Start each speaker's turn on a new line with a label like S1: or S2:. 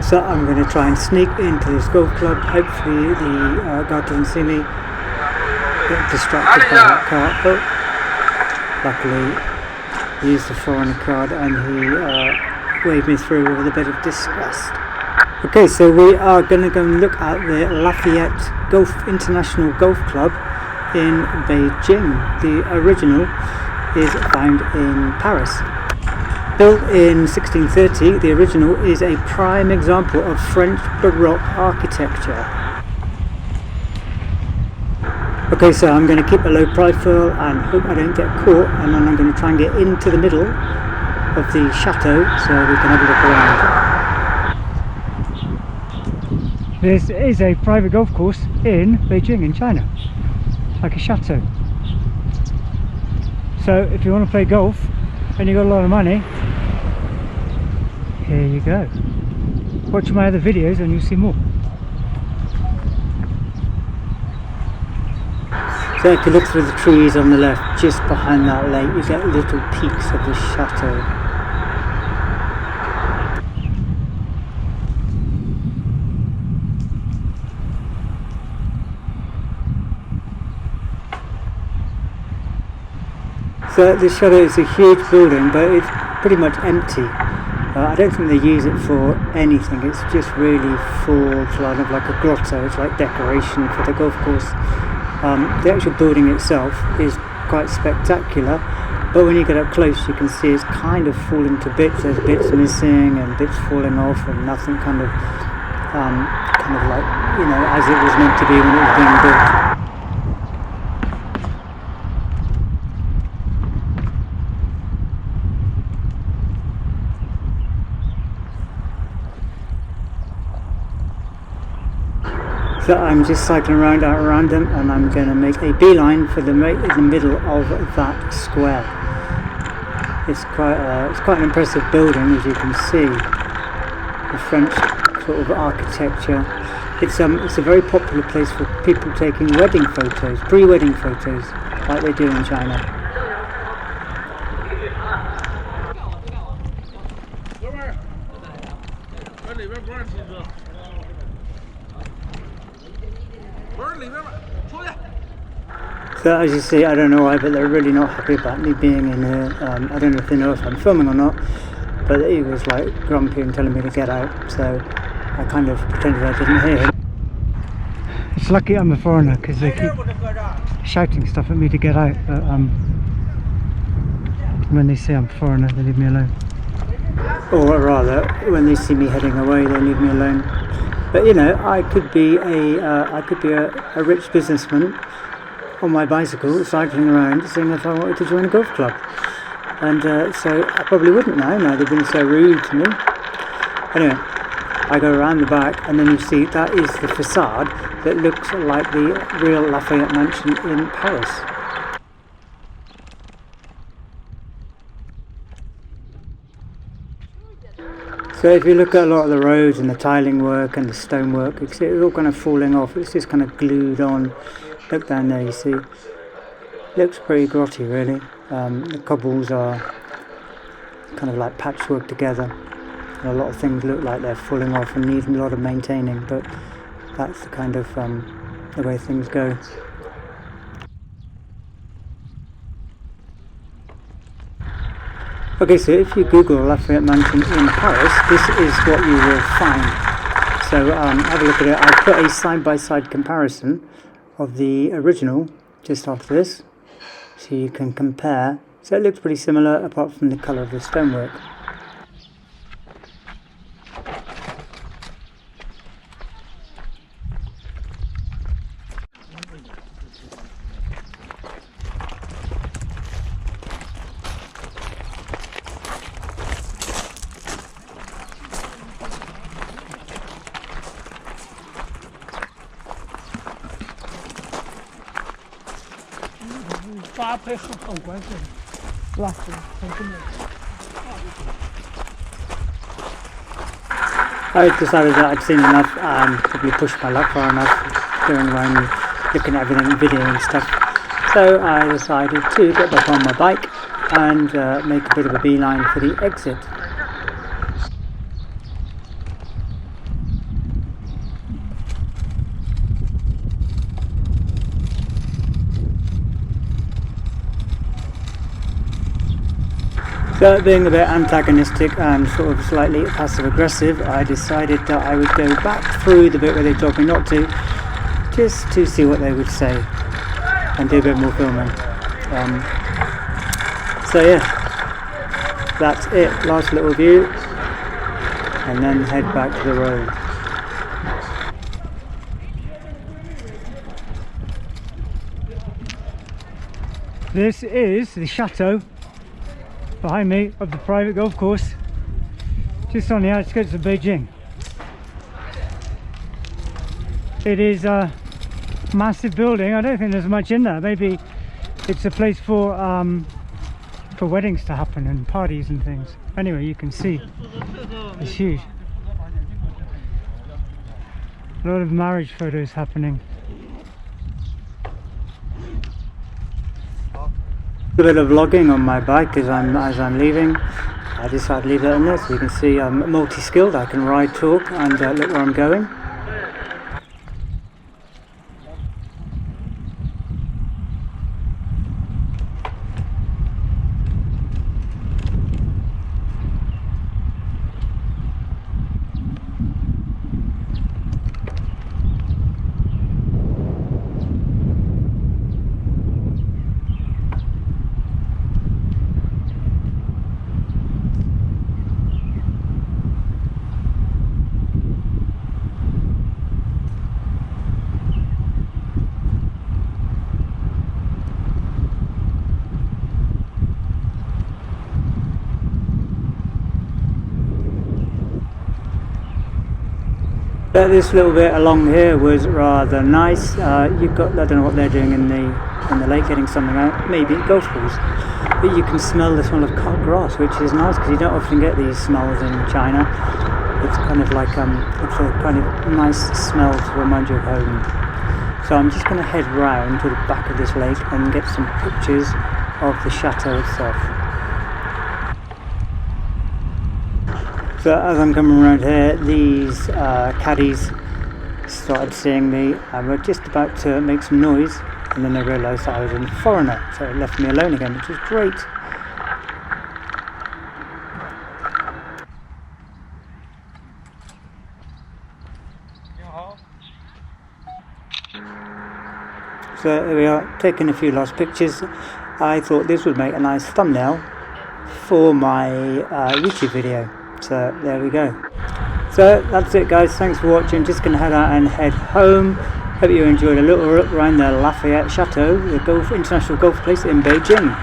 S1: So I'm going to try and sneak into this golf club. Hopefully the guard doesn't see me. Get distracted by that car. Oh, luckily he used the foreigner card and he waved me through with a bit of disgust. Okay, so we are going to go and look at the Lafayette International Golf Club in Beijing. The original is found in Paris. Built in 1630, the original is a prime example of French Baroque architecture. Okay, so I'm going to keep a low profile and hope I don't get caught, and then I'm going to try and get into the middle of the chateau so we can have a look around. This is a private golf course in Beijing in China, like a chateau. So if you want to play golf and you've got a lot of money, here you go. Watch my other videos and you'll see more. So if you look through the trees on the left, just behind that lake, you get little peaks of the chateau. So this chateau is a huge building, but it's pretty much empty. I don't think they use it for anything. It's just really for kind of like a grotto. It's like decoration for the golf course. The actual building itself is quite spectacular, but when you get up close you can see it's kind of falling to bits. There's bits missing and bits falling off and nothing kind of like, you know, as it was meant to be when it was being built. So I'm just cycling around at random and I'm going to make a beeline for the middle of that square. It's quite an impressive building, as you can see. The French sort of architecture. It's a very popular place for people taking wedding photos, pre-wedding photos, like they do in China. So as you see, I don't know why, but they're really not happy about me being in here. I don't know if they know if I'm filming or not, but he was like grumpy and telling me to get out, so I kind of pretended I didn't hear him. It's lucky I'm a foreigner because they keep shouting stuff at me to get out, but when they say I'm a foreigner, they leave me alone. Or rather, when they see me heading away, they leave me alone. But you know, I could be a rich businessman on my bicycle cycling around seeing if I wanted to join a golf club, and so I probably wouldn't now they've been so rude to me. Anyway, I go around the back and then you see that is the facade that looks like the real Lafayette mansion in Paris. So if you look at a lot of the roads and the tiling work and the stonework, you see it's all kind of falling off. It's just kind of glued on. Look down there, you see. Looks pretty grotty, really. The cobbles are kind of like patchwork together. And a lot of things look like they're falling off and need a lot of maintaining, but that's the kind of the way things go. Okay, so if you Google Lafayette Mansion in Paris, this is what you will find. So have a look at it. I've put a side-by-side comparison of the original just after this, so you can compare. So it looks pretty similar apart from the colour of the stonework. I decided that I'd seen enough and probably pushed my luck far enough going around looking at everything, video and stuff. So I decided to get back on my bike and make a bit of a beeline for the exit. But being a bit antagonistic and sort of slightly passive aggressive, I decided that I would go back through the bit where they told me not to, just to see what they would say and do a bit more filming. So yeah, that's it, last little view, and then head back to the road. This is the chateau behind me of the private golf course, just on the outskirts of Beijing. It is a massive building. I don't think there's much in there. Maybe it's a place for weddings to happen and parties and things. Anyway, you can see it's huge. A lot of marriage photos happening. A bit of vlogging on my bike as I'm leaving. I decided to leave that in there so you can see I'm multi-skilled. I can ride, talk, and look where I'm going. This little bit along here was rather nice. You've got, I don't know what they're doing in the lake, getting something out, maybe golf balls. But you can smell the smell of cut grass, which is nice because you don't often get these smells in China. It's kind of like it's a kind of nice smell to remind you of home. So I'm just going to head round to the back of this lake and get some pictures of the chateau itself. So as I'm coming around here, these caddies started seeing me and were just about to make some noise, and then they realised that I was a foreigner, so it left me alone again, which was great. So here we are, taking a few last pictures. I thought this would make a nice thumbnail for my YouTube video. So there we go. So that's it guys, thanks for watching. Just going to head out and head home. Hope you enjoyed a little look around the Lafayette Chateau, the International Golf place in Beijing.